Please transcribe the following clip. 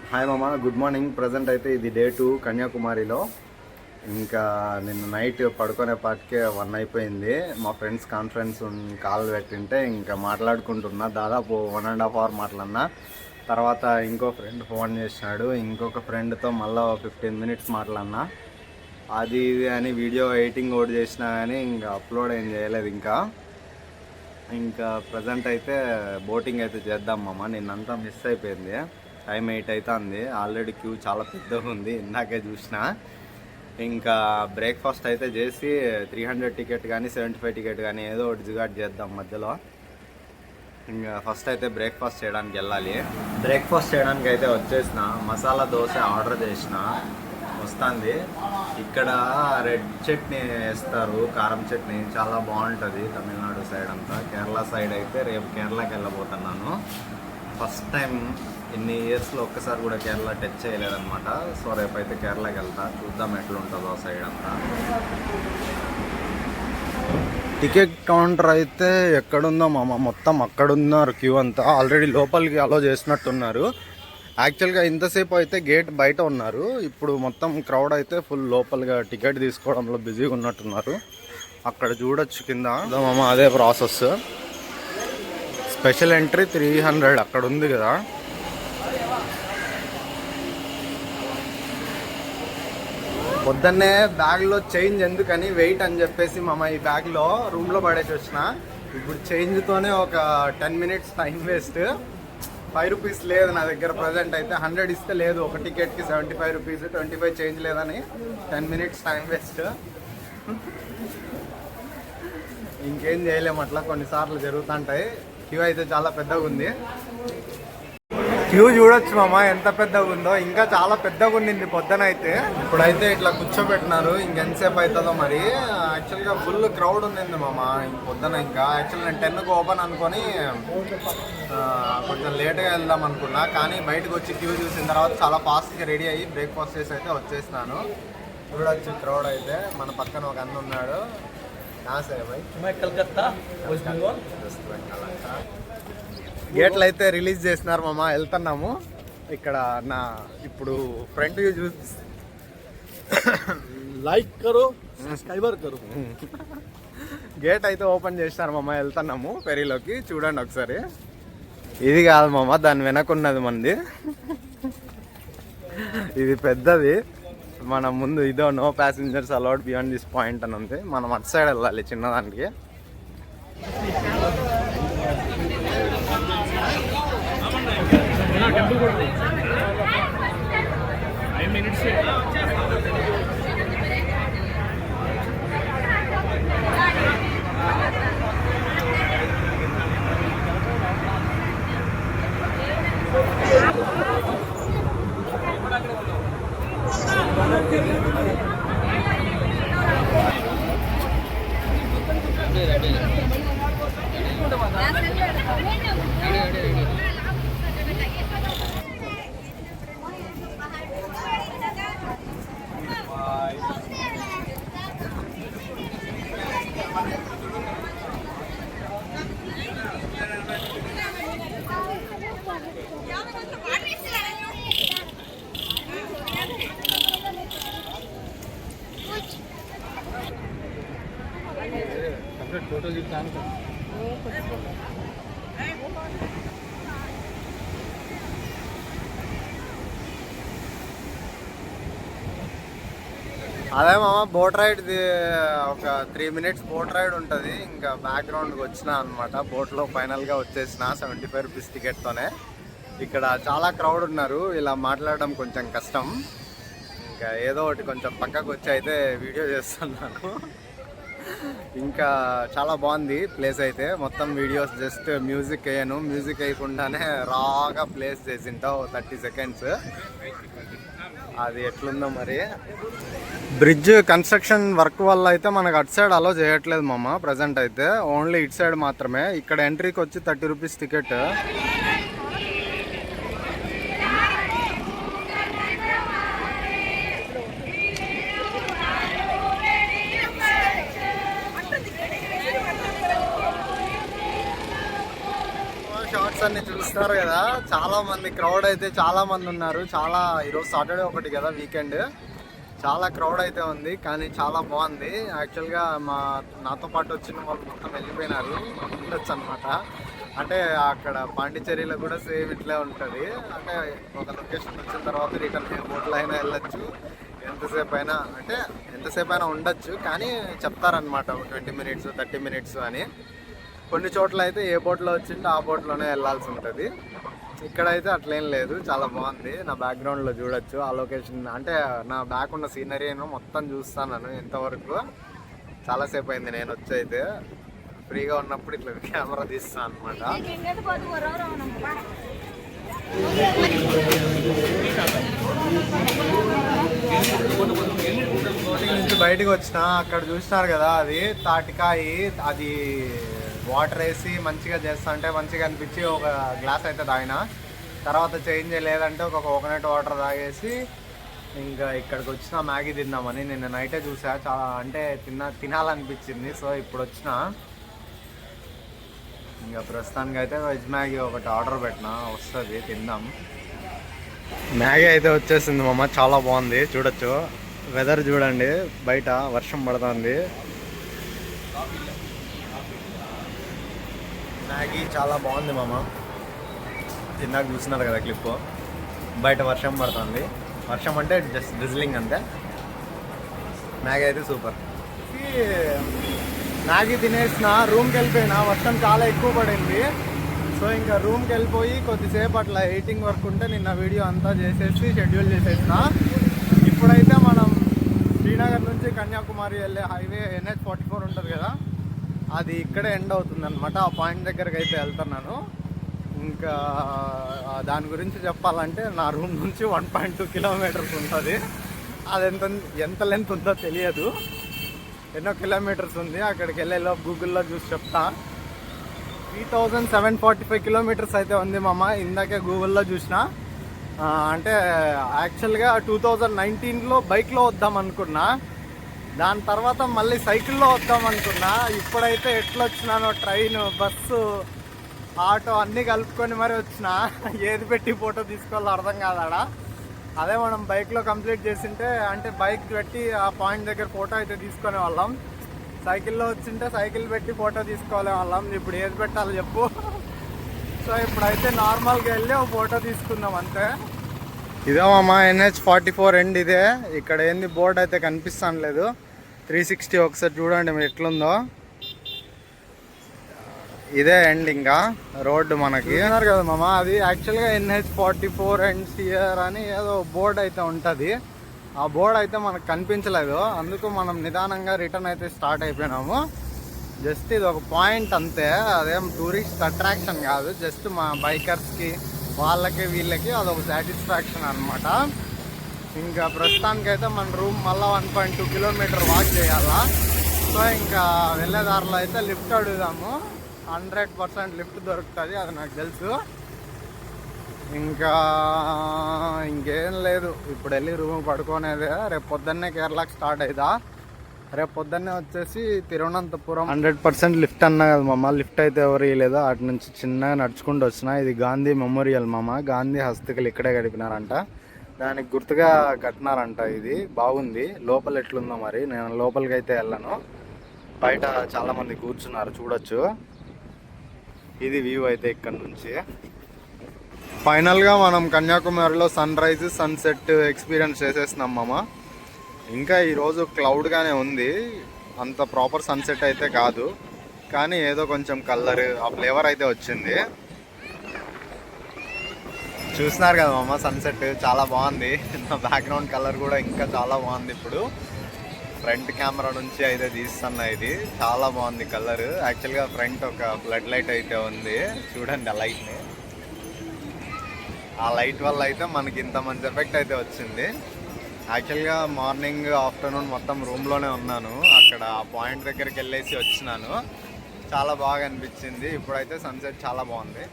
Hi మామ, good morning. Present అయితే ఇది డే 2 కన్యాకుమారిలో. ఇంకా నిన్న నైట్ పడుకునేపాటికే 1 అయిపోయింది. మా ఫ్రెండ్స్ కాన్ఫరెన్స్ కాల్ పెట్టింటే ఇంకా మాట్లాడుకుంటున్నా. దాదాపు 1.5 అవర్ మాట్లాడినా. తర్వాత ఇంకో ఫ్రెండ్ ఫోన్ చేసినాడు. ఇంకొక ఫ్రెండ్తో మళ్ళీ 15 మినిట్స్ మాట్లాడినా. అది ఇది అని వీడియో ఎడిటింగ్ కూడా చేసినా కానీ ఇంకా అప్లోడ్ ఏం చేయలేదు. ఇంకా ప్రజెంట్ అయితే బోటింగ్ అయితే చేద్దాం మామ. నిన్నంతా మిస్ అయిపోయింది. టైం 8 అవుతుంది. ఆల్రెడీ క్యూ చాలా పెద్దగా ఉంది, ఇందాకే చూసిన. ఇంకా బ్రేక్ఫాస్ట్ అయితే చేసి 300 టికెట్ కానీ 75 టికెట్ కానీ ఏదో ఒకటి జుగాట్ చేద్దాం మధ్యలో. ఇంకా ఫస్ట్ అయితే బ్రేక్ఫాస్ట్ చేయడానికి వెళ్ళాలి. బ్రేక్ఫాస్ట్ చేయడానికి అయితే వచ్చేసిన. మసాలా దోశ ఆర్డర్ చేసిన, వస్తుంది. ఇక్కడ రెడ్ చట్నీ వేస్తారు, కారం చట్నీ చాలా బాగుంటుంది. తమిళనాడు సైడ్ అంతా. కేరళ సైడ్ అయితే రేపు కేరళకి వెళ్ళబోతున్నాను. ఫస్ట్ టైం ఇన్ని ఇయర్స్లో ఒక్కసారి కూడా కేరళ టచ్ చేయలేదన్నమాట. సో రేపైతే కేరళకి వెళ్తా, చూద్దాం ఎట్లుంటుందో సైడ్ అంతా. టికెట్ కౌంటర్ అయితే ఎక్కడుందో మామ, మొత్తం అక్కడున్నారు క్యూ అంతా. ఆల్రెడీ లోపలికి అలో చేసినట్టున్నారు. యాక్చువల్గా ఇంతసేపు అయితే గేట్ బయట ఉన్నారు. ఇప్పుడు మొత్తం క్రౌడ్ అయితే ఫుల్ లోపలిగా టికెట్ తీసుకోవడంలో బిజీగా ఉన్నట్టున్నారు. అక్కడ చూడొచ్చు కింద మామ, అదే ప్రాసెస్. స్పెషల్ ఎంట్రీ 300 అక్కడ ఉంది కదా. పొద్దున్నే బ్యాగ్లో చేంజ్ ఎందుకని వెయిట్ అని చెప్పేసి ఈ బ్యాగ్లో రూమ్లో పడేసి వచ్చిన. ఇప్పుడు చేంజ్తోనే ఒక 10 మినిట్స్ టైం వేస్ట్. 5 రూపీస్ లేదు నా దగ్గర ప్రజెంట్ అయితే. 100 ఇస్తే లేదు ఒక టికెట్కి. 75 రూపీస్, 25 చేంజ్ లేదని 10 మినిట్స్ టైం వేస్ట్. ఇంకేం చేయలేము, అట్లా కొన్నిసార్లు జరుగుతుంటాయి. క్యూ అయితే చాలా పెద్దగా ఉంది. క్యూ చూడొచ్చు మామ ఎంత పెద్దగా ఉందో. ఇంకా చాలా పెద్దగా ఉండింది పొద్దున అయితే. ఇప్పుడైతే ఇట్లా కూర్చోబెట్టినారు. ఇంకెంతసేపు అవుతుందో మరి. యాక్చువల్గా ఫుల్ క్రౌడ్ ఉండింది మామ పొద్దున. ఇంకా యాక్చువల్ నేను 10కి ఓపెన్ అనుకొని కొంచెం లేట్గా వెళ్దాం అనుకున్నా. కానీ బయటకు వచ్చి క్యూ చూసిన తర్వాత చాలా ఫాస్ట్గా రెడీ అయ్యి బ్రేక్ఫాస్ట్ చేసి అయితే వచ్చేసినాను. చూడొచ్చు క్రౌడ్ అయితే. మన పక్కన ఒక అన్న ఉన్నాడు. గేట్లు అయితే రిలీజ్ చేసినారు మామ, వెళ్తున్నాము. ఇక్కడ నా ఇప్పుడు ఫ్రంట్ వ్యూ చూసి లైక్ కరో, సబ్స్క్రైబర్ కరో. గేట్ అయితే ఓపెన్ చేసినారు మామ, వెళ్తున్నాము ఫెరీలోకి. చూడండి ఒకసారి. ఇది కాదు మామ, దాని వెనకున్నది మంది. ఇది పెద్దది. మన ముందు ఇదో no passengers allowed beyond this point అని ఉంది. మనం అటు సైడ్ వెళ్ళాలి చిన్నదానికి. ఫోటో చూస్తాను. అదే మామ, బోట్ రైడ్ ఒక 3 మినిట్స్ బోట్ రైడ్ ఉంటుంది. ఇంకా బ్యాక్గ్రౌండ్కి వచ్చిన అనమాట. బోట్లో ఫైనల్గా వచ్చేసిన 75 రూపీస్ టికెట్తోనే. ఇక్కడ చాలా క్రౌడ్ ఉన్నారు. ఇలా మాట్లాడడం కొంచెం కష్టం. ఇంకా ఏదో ఒకటి కొంచెం పక్కకు వచ్చి అయితే వీడియో చేస్తున్నాను. ఇంకా చాలా బాగుంది ప్లేస్ అయితే. మొత్తం వీడియోస్ జస్ట్ మ్యూజిక్ వేయను, మ్యూజిక్ వేయకుండానే రాగా ప్లేస్ చేసింటావు 30 సెకండ్స్. అది ఎట్లుందో మరి. బ్రిడ్జ్ కన్స్ట్రక్షన్ వర్క్ వల్ల అయితే మనకు అటు సైడ్ అలో చేయట్లేదు మామ ప్రజెంట్ అయితే. ఓన్లీ ఇటు సైడ్ మాత్రమే. ఇక్కడ ఎంట్రీకి వచ్చి 30 రూపీస్ టికెట్. షార్ట్స్ అన్ని చూస్తే చూస్తున్నారు కదా, చాలా మంది క్రౌడ్ అయితే చాలా మంది ఉన్నారు. చాలా ఈరోజు సాటర్డే ఒకటి కదా, వీకెండ్, చాలా క్రౌడ్ అయితే ఉంది. కానీ చాలా బాగుంది. యాక్చువల్గా నాతో పాటు వచ్చిన వాళ్ళు మొత్తం వెళ్ళిపోయినారు, ఉండొచ్చు అనమాట. అంటే అక్కడ పాండిచ్చేరిలో కూడా సేమ్ ఇట్లే ఉంటుంది. అంటే ఒక లొకేషన్ వచ్చిన తర్వాత రిటర్న్ ఏ బోట్లో అయినా వెళ్ళొచ్చు, ఎంతసేపు అయినా ఉండొచ్చు. కానీ చెప్తారనమాట 20 minutes 30 minutes అని. కొన్ని చోట్ల అయితే ఏ బోట్లో వచ్చింటే ఆ బోట్లోనే వెళ్ళాల్సి ఉంటుంది. ఇక్కడైతే అట్లేం లేదు, చాలా బాగుంది. నా బ్యాక్గ్రౌండ్లో చూడొచ్చు ఆ లొకేషన్. అంటే నా బ్యాక్ ఉన్న సీనరీ మొత్తం చూస్తాను ఇంతవరకు. చాలాసేపు అయింది నేను వచ్చి. అయితే ఫ్రీగా ఉన్నప్పుడు ఇట్లా కెమెరా తీస్తాను అనమాట. నుంచి బయటకు వచ్చిన అక్కడ చూసినారు కదా, అది తాటికాయ. అది వాటర్ వేసి మంచిగా చేస్తా అంటే మంచిగా అనిపించి ఒక గ్లాస్ అయితే తాగిన. తర్వాత చేంజ్ లేదంటే ఒక కోకోనట్ వాటర్ తాగేసి ఇంకా ఇక్కడికి వచ్చిన మ్యాగీ తిందామని. నిన్న నైటే చూసా, చాలా అంటే తినాలనిపించింది. సో ఇప్పుడు వచ్చిన. ఇంకా ప్రస్తుతానికి అయితే వెజ్ మ్యాగీ ఒకటి ఆర్డర్ పెట్టినా, వస్తుంది, తిందాం. మ్యాగీ అయితే వచ్చేసింది మామ, చాలా బాగుంది. చూడొచ్చు వెదర్ చూడండి, బయట వర్షం పడుతుంది. మ్యాగీ చాలా బాగుంది మామ. ఇందాక చూస్తున్నారు కదా క్లిప్, బయట వర్షం పడుతుంది. వర్షం అంటే జస్ట్ డ్రిజ్లింగ్ అంతే. మ్యాగీ అయితే సూపర్. మ్యాగీ తినేసిన రూమ్కి వెళ్ళిపోయినా, వర్షం చాలా ఎక్కువ పడింది. సో ఇంకా రూమ్కి వెళ్ళిపోయి కొద్దిసేపు అట్లా ఎడిటింగ్ వర్క్ ఉంటే నిన్న వీడియో అంతా చేసేసి షెడ్యూల్ చేసేసిన. ఇప్పుడైతే మనం శ్రీనగర్ నుంచి కన్యాకుమారి వెళ్ళే హైవే NH44 ఉంటుంది కదా, అది ఇక్కడే ఎండ్ అవుతుంది అనమాట. ఆ పాయింట్ దగ్గరికి అయితే వెళ్తున్నాను. ఇంకా దాని గురించి చెప్పాలంటే నా రూమ్ నుంచి 1.2 kilometers ఉంటుంది. అది ఎంత లెంత్ ఉందో తెలియదు, ఎన్నో కిలోమీటర్స్ ఉంది. అక్కడికి వెళ్ళేలోపు గూగుల్లో చూసి చెప్తా. 3745 kilometers అయితే ఉంది మామ. ఇందాకే గూగుల్లో చూసిన. అంటే యాక్చువల్గా 2019లో బైక్లో వద్దాం అనుకున్నా, దాని తర్వాత మళ్ళీ సైకిల్లో వద్దాం అనుకున్నా. ఇప్పుడైతే ఎట్లా వచ్చినానో ట్రైన్, బస్సు, ఆటో అన్నీ కలుపుకొని మరి వచ్చిన. ఏది పెట్టి ఫోటో తీసుకోవాలో అర్థం కాదాడా. అదే మనం బైక్లో కంప్లీట్ చేసింటే, అంటే బైక్ పెట్టి ఆ పాయింట్ దగ్గర ఫోటో అయితే తీసుకునే వాళ్ళం. సైకిల్లో వచ్చింటే సైకిల్ పెట్టి ఫోటో తీసుకోలే వాళ్ళం. ఇప్పుడు ఏది పెట్టాలో చెప్పు. సో ఇప్పుడైతే నార్మల్గా వెళ్ళి ఒక ఫోటో తీసుకుందాం అంతే. ఇదే మామ NH44 ఎండ్ ఇదే. ఇక్కడ ఏంది బోర్డు అయితే కనిపిస్తాను లేదు. 360 ఒకసారి చూడండి మీరు ఎట్లుందో. ఇదే ఎండ్ ఇంకా రోడ్డు మనకి. ఉన్నారు కదా మామ, అది యాక్చువల్గా NH44 ఎండ్స్ హియర్ అని ఏదో బోర్డు అయితే ఉంటుంది. ఆ బోర్డు అయితే మనకు కనిపించలేదు, అందుకు మనం నిదానంగా రిటర్న్ అయితే స్టార్ట్ అయిపోయినాము. జస్ట్ ఇది ఒక పాయింట్ అంతే, అదేం టూరిస్ట్ అట్రాక్షన్ కాదు. జస్ట్ మా బైకర్స్కి వీళ్ళకి అదొక సాటిస్ఫాక్షన్ అనమాట. ఇంకా ప్రస్తుతానికైతే మన రూమ్ మళ్ళీ 1.2 kilometer వాక్ చేయాలా. సో ఇంకా వెళ్ళేదారిలో అయితే లిఫ్ట్ అడుగుదాము. 100% లిఫ్ట్ దొరుకుతుంది, అది నాకు తెలుసు. ఇంకా ఇంకేం లేదు, ఇప్పుడు వెళ్ళి రూమ్ పడుకునేదే. రేపు పొద్దున్నే కేరళకి స్టార్ట్ అవుతా. రేపు పొద్దున్నే వచ్చేసి తిరువనంతపురం. 100% లిఫ్ట్ అన్నా కదా మామ, లిఫ్ట్ అయితే ఎవరు ఇవ్వలేదు. అటు నుంచి చిన్నగా నడుచుకుంటూ వచ్చిన. ఇది గాంధీ మెమోరియల్ మామ, గాంధీ హస్తకలు ఇక్కడే గడిపినారంట, దానికి గుర్తుగా కట్టినారంట. ఇది బాగుంది. లోపల ఎట్లుందో మరి, నేను లోపలికి అయితే వెళ్ళను. బయట చాలా మంది కూర్చున్నారు, చూడొచ్చు. ఇది వ్యూ అయితే ఇక్కడ నుంచి. ఫైనల్గా మనం కన్యాకుమారిలో సన్ రైజ్ సన్సెట్ ఎక్స్పీరియన్స్ చేసేస్తున్నాం మామ. ఇంకా ఈరోజు క్లౌడ్గానే ఉంది, అంత ప్రాపర్ సన్సెట్ అయితే కాదు, కానీ ఏదో కొంచెం కలర్ ఆ ఫ్లేవర్ అయితే వచ్చింది. చూస్తున్నారు కదా మామ, సన్సెట్ చాలా బాగుంది. నా బ్యాక్గ్రౌండ్ కలర్ కూడా ఇంకా చాలా బాగుంది. ఇప్పుడు ఫ్రంట్ కెమెరా నుంచి అయితే తీస్తున్నా, ఇది చాలా బాగుంది కలర్. యాక్చువల్గా ఫ్రంట్ ఒక ఫ్లడ్ లైట్ అయితే ఉంది, చూడండి ఆ లైట్ని. ఆ లైట్ వల్ల అయితే మనకి ఇంత మంచి ఎఫెక్ట్ అయితే వచ్చింది. యాక్చువల్గా మార్నింగ్ ఆఫ్టర్నూన్ మొత్తం రూమ్లోనే ఉన్నాను. అక్కడ ఆ పాయింట్ దగ్గరికి వెళ్ళేసి వచ్చినాను, చాలా బాగా అనిపించింది. ఇప్పుడైతే సన్సెట్ చాలా బాగుంది.